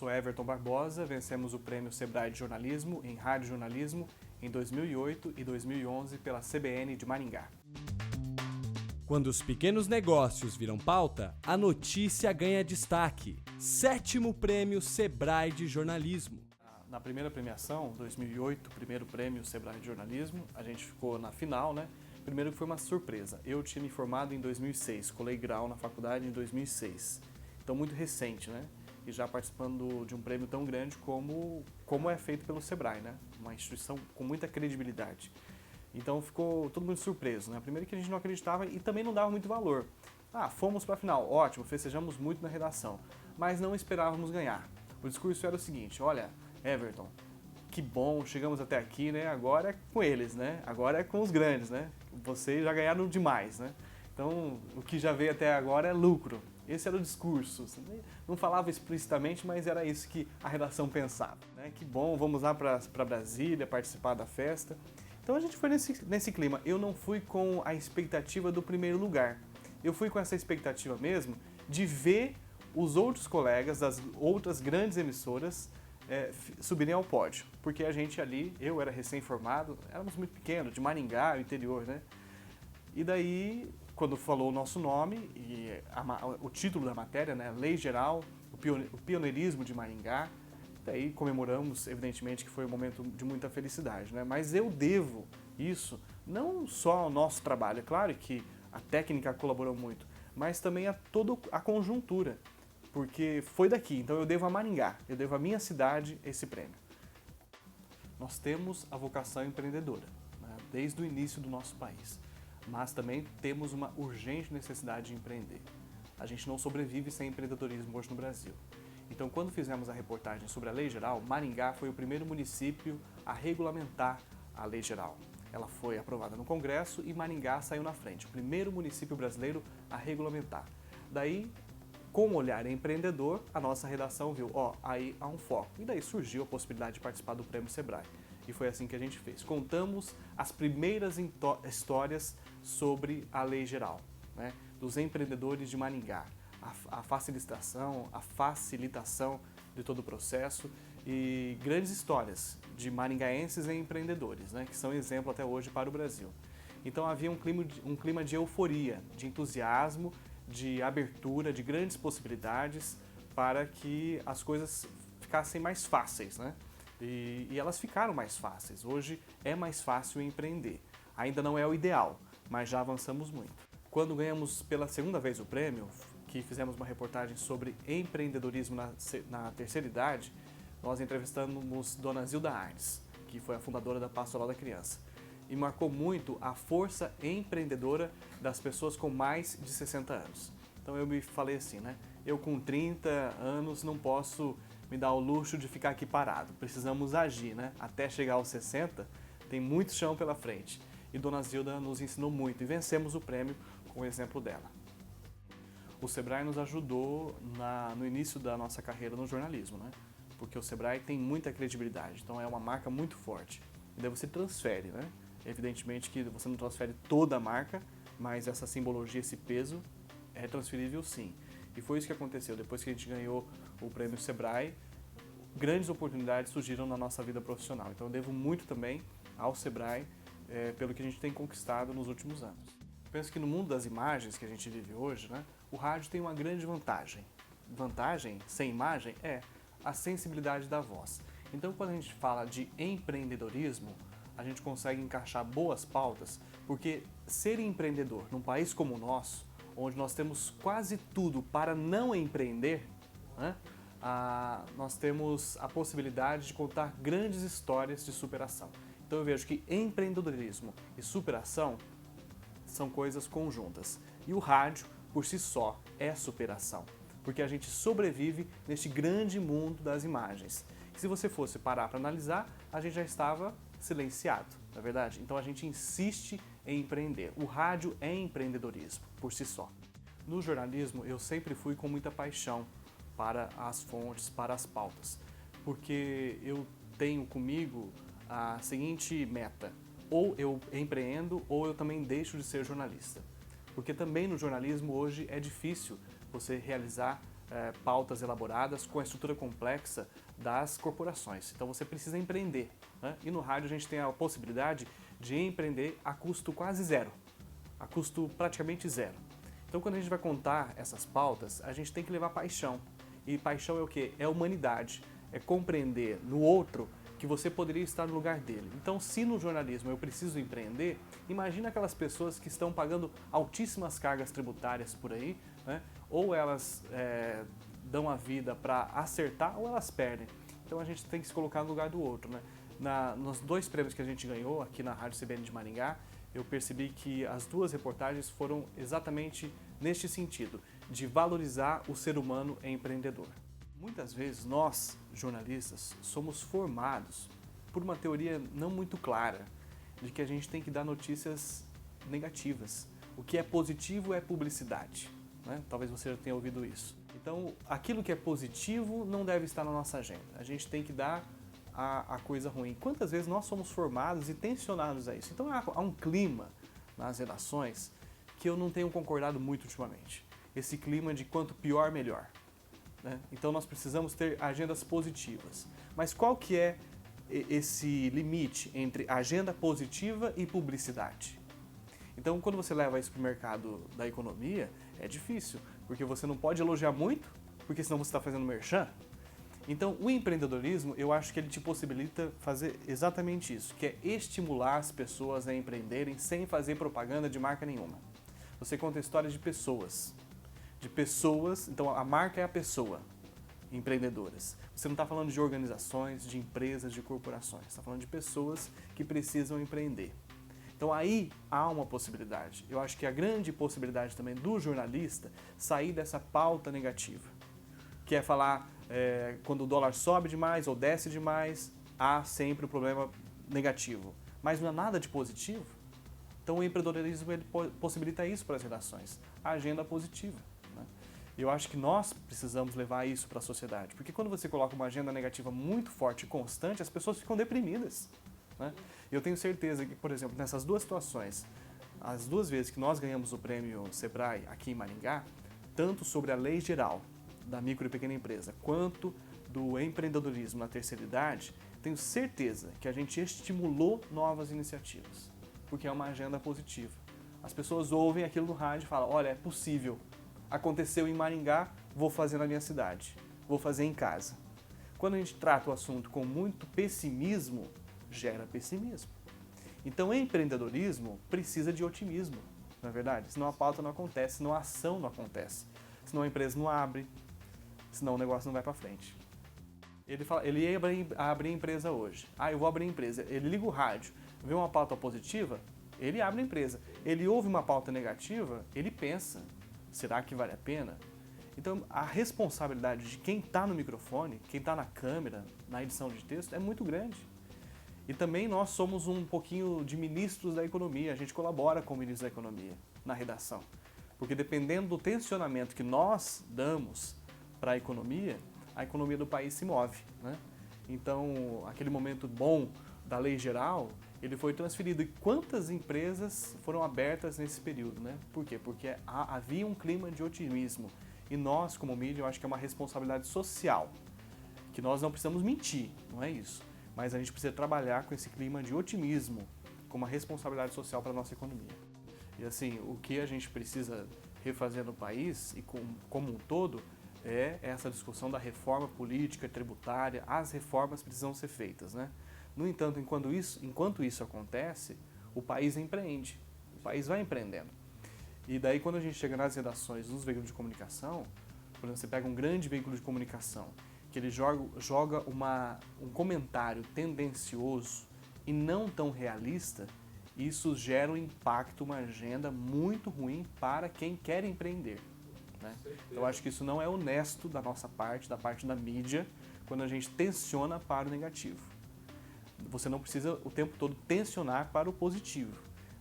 sou Everton Barbosa, vencemos o Prêmio Sebrae de Jornalismo em Rádio Jornalismo em 2008 e 2011 pela CBN de Maringá. Quando os pequenos negócios viram pauta, a notícia ganha destaque. 7º Prêmio Sebrae de Jornalismo. Na primeira premiação, 2008, primeiro Prêmio Sebrae de Jornalismo, a gente ficou na final, né? Primeiro que foi uma surpresa. Eu tinha me formado em 2006, colei grau na faculdade em 2006. Então muito recente, né? E já participando de um prêmio tão grande como é feito pelo Sebrae, né? Uma instituição com muita credibilidade. Então ficou todo mundo surpreso, né? Primeiro que a gente não acreditava e também não dava muito valor. Fomos para a final, ótimo, festejamos muito na redação, mas não esperávamos ganhar. O discurso era o seguinte: olha, Everton, que bom, chegamos até aqui, né? Agora é com eles, né? Agora é com os grandes, né? Vocês já ganharam demais, né? Então, o que já veio até agora é lucro. Esse era o discurso. Não falava explicitamente, mas era isso que a redação pensava, né? Que bom, vamos lá para Brasília participar da festa. Então a gente foi nesse clima. Eu não fui com a expectativa do primeiro lugar. Eu fui com essa expectativa mesmo de ver os outros colegas das outras grandes emissoras subirem ao pódio. Porque a gente ali, eu era recém-formado, éramos muito pequenos, de Maringá, o interior, né? E daí, quando falou o nosso nome e o título da matéria, né, Lei Geral, o pioneirismo de Maringá, daí comemoramos, evidentemente, que foi um momento de muita felicidade, né? Mas eu devo isso não só ao nosso trabalho, é claro que a técnica colaborou muito, mas também a toda a conjuntura, porque foi daqui, então eu devo a Maringá, eu devo à minha cidade esse prêmio. Nós temos a vocação empreendedora, né, desde o início do nosso país. Mas também temos uma urgente necessidade de empreender. A gente não sobrevive sem empreendedorismo hoje no Brasil. Então, quando fizemos a reportagem sobre a Lei Geral, Maringá foi o primeiro município a regulamentar a Lei Geral. Ela foi aprovada no Congresso e Maringá saiu na frente, o primeiro município brasileiro a regulamentar. Daí, com um olhar empreendedor, a nossa redação viu, aí há um foco. E daí surgiu a possibilidade de participar do Prêmio Sebrae. E foi assim que a gente fez. Contamos as primeiras histórias sobre a Lei Geral, né, dos empreendedores de Maringá, a facilitação de todo o processo e grandes histórias de maringaenses e empreendedores, né, que são exemplo até hoje para o Brasil. Então havia um clima de euforia, de entusiasmo, de abertura, de grandes possibilidades para que as coisas ficassem mais fáceis, né? E elas ficaram mais fáceis. Hoje é mais fácil empreender. Ainda não é o ideal, mas já avançamos muito. Quando ganhamos pela segunda vez o prêmio, que fizemos uma reportagem sobre empreendedorismo na terceira idade, nós entrevistamos Dona Zilda Arnes, que foi a fundadora da Pastoral da Criança. E marcou muito a força empreendedora das pessoas com mais de 60 anos. Então eu me falei assim, né? Eu com 30 anos não posso me dar o luxo de ficar aqui parado. Precisamos agir, né? Até chegar aos 60, tem muito chão pela frente. E Dona Zilda nos ensinou muito e vencemos o prêmio com o exemplo dela. O Sebrae nos ajudou no início da nossa carreira no jornalismo, né? Porque o Sebrae tem muita credibilidade, então é uma marca muito forte. E daí você transfere, né? Evidentemente que você não transfere toda a marca, mas essa simbologia, esse peso é transferível sim. E foi isso que aconteceu. Depois que a gente ganhou o prêmio Sebrae, grandes oportunidades surgiram na nossa vida profissional. Então eu devo muito também ao Sebrae pelo que a gente tem conquistado nos últimos anos. Penso que no mundo das imagens que a gente vive hoje, né, o rádio tem uma grande vantagem. Vantagem sem imagem é a sensibilidade da voz. Então quando a gente fala de empreendedorismo, a gente consegue encaixar boas pautas, porque ser empreendedor num país como o nosso, onde nós temos quase tudo para não empreender, né, nós temos a possibilidade de contar grandes histórias de superação. Então eu vejo que empreendedorismo e superação são coisas conjuntas. E o rádio, por si só, é superação, porque a gente sobrevive neste grande mundo das imagens. Se você fosse parar para analisar, a gente já estava silenciado, não é verdade? Então a gente insiste em empreender. O rádio é empreendedorismo, por si só. No jornalismo, eu sempre fui com muita paixão para as fontes, para as pautas, porque eu tenho comigo a seguinte meta: ou eu empreendo ou eu também deixo de ser jornalista. Porque também no jornalismo hoje é difícil você realizar pautas elaboradas com a estrutura complexa das corporações. Então você precisa empreender, né? E no rádio a gente tem a possibilidade de empreender a custo quase zero, a custo praticamente zero. Então quando a gente vai contar essas pautas, a gente tem que levar paixão. E paixão é o quê? É humanidade, é compreender no outro que você poderia estar no lugar dele. Então, se no jornalismo eu preciso empreender, imagina aquelas pessoas que estão pagando altíssimas cargas tributárias por aí, né? Ou elas dão a vida para acertar ou elas perdem. Então a gente tem que se colocar no lugar do outro, né? Nos 2 prêmios que a gente ganhou aqui na Rádio CBN de Maringá, eu percebi que as 2 reportagens foram exatamente neste sentido, de valorizar o ser humano empreendedor. Muitas vezes nós, jornalistas, somos formados por uma teoria não muito clara de que a gente tem que dar notícias negativas. O que é positivo é publicidade, né? Talvez você já tenha ouvido isso. Então, aquilo que é positivo não deve estar na nossa agenda. A gente tem que dar a coisa ruim. Quantas vezes nós somos formados e tensionados a isso? Então, há um clima nas redações que eu não tenho concordado muito ultimamente. Esse clima de quanto pior, melhor. Né? Então nós precisamos ter agendas positivas. Mas qual que é esse limite entre agenda positiva e publicidade? Então quando você leva isso para o mercado da economia, é difícil, porque você não pode elogiar muito, porque senão você está fazendo merchan. Então o empreendedorismo, eu acho que ele te possibilita fazer exatamente isso, que é estimular as pessoas a empreenderem sem fazer propaganda de marca nenhuma. Você conta histórias de pessoas, então a marca é a pessoa, empreendedoras. Você não está falando de organizações, de empresas, de corporações, está falando de pessoas que precisam empreender. Então aí há uma possibilidade. Eu acho que a grande possibilidade também do jornalista sair dessa pauta negativa, que é falar quando o dólar sobe demais ou desce demais, há sempre o problema negativo. Mas não há nada de positivo. Então o empreendedorismo ele possibilita isso para as redações, a agenda positiva. Eu acho que nós precisamos levar isso para a sociedade, porque quando você coloca uma agenda negativa muito forte e constante, as pessoas ficam deprimidas, né? Eu tenho certeza que, por exemplo, nessas 2 situações, as 2 vezes que nós ganhamos o prêmio Sebrae aqui em Maringá, tanto sobre a lei geral da micro e pequena empresa, quanto do empreendedorismo na terceira idade, tenho certeza que a gente estimulou novas iniciativas, porque é uma agenda positiva. As pessoas ouvem aquilo no rádio e falam, olha, é possível. Aconteceu em Maringá, vou fazer na minha cidade, vou fazer em casa. Quando a gente trata o assunto com muito pessimismo, gera pessimismo. Então, empreendedorismo precisa de otimismo, não é verdade? Senão a pauta não acontece, senão a ação não acontece, senão a empresa não abre, senão o negócio não vai para frente. Ele ia abrir a empresa hoje. Eu vou abrir a empresa. Ele liga o rádio, vê uma pauta positiva, ele abre a empresa. Ele ouve uma pauta negativa, ele pensa. Será que vale a pena? Então, a responsabilidade de quem está no microfone, quem está na câmera, na edição de texto, é muito grande. E também nós somos um pouquinho de ministros da economia, a gente colabora com o ministro da economia na redação. Porque dependendo do tensionamento que nós damos para a economia do país se move, né? Então, aquele momento bom da lei geral, ele foi transferido. E quantas empresas foram abertas nesse período, né? Por quê? Porque havia um clima de otimismo. E nós, como mídia, eu acho que é uma responsabilidade social, que nós não precisamos mentir, não é isso. Mas a gente precisa trabalhar com esse clima de otimismo, com uma responsabilidade social para a nossa economia. E assim, o que a gente precisa refazer no país, e como um todo, é essa discussão da reforma política, tributária. As reformas precisam ser feitas, né? No entanto, enquanto isso acontece, o país empreende, o país vai empreendendo. E daí quando a gente chega nas redações dos veículos de comunicação, por exemplo, você pega um grande veículo de comunicação, que ele joga um comentário tendencioso e não tão realista, isso gera um impacto, uma agenda muito ruim para quem quer empreender, né? Então, eu acho que isso não é honesto da nossa parte, da parte da mídia, quando a gente tensiona para o negativo. Você não precisa o tempo todo tensionar para o positivo,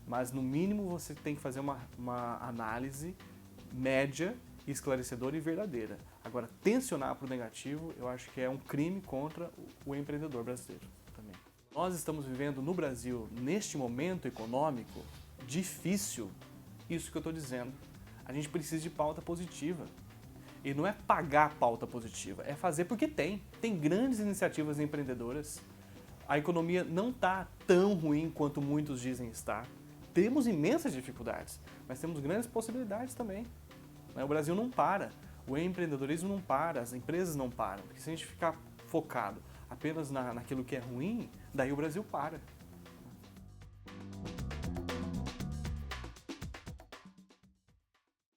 mas no mínimo você tem que fazer uma análise média, esclarecedora e verdadeira. Agora, tensionar para o negativo, eu acho que é um crime contra o empreendedor brasileiro também. Nós estamos vivendo no Brasil, neste momento econômico difícil, isso que eu estou dizendo. A gente precisa de pauta positiva. E não é pagar a pauta positiva, é fazer porque tem. Tem grandes iniciativas empreendedoras. A economia não está tão ruim quanto muitos dizem estar. Temos imensas dificuldades, mas temos grandes possibilidades também. O Brasil não para, o empreendedorismo não para, as empresas não param. Porque se a gente ficar focado apenas naquilo que é ruim, daí o Brasil para.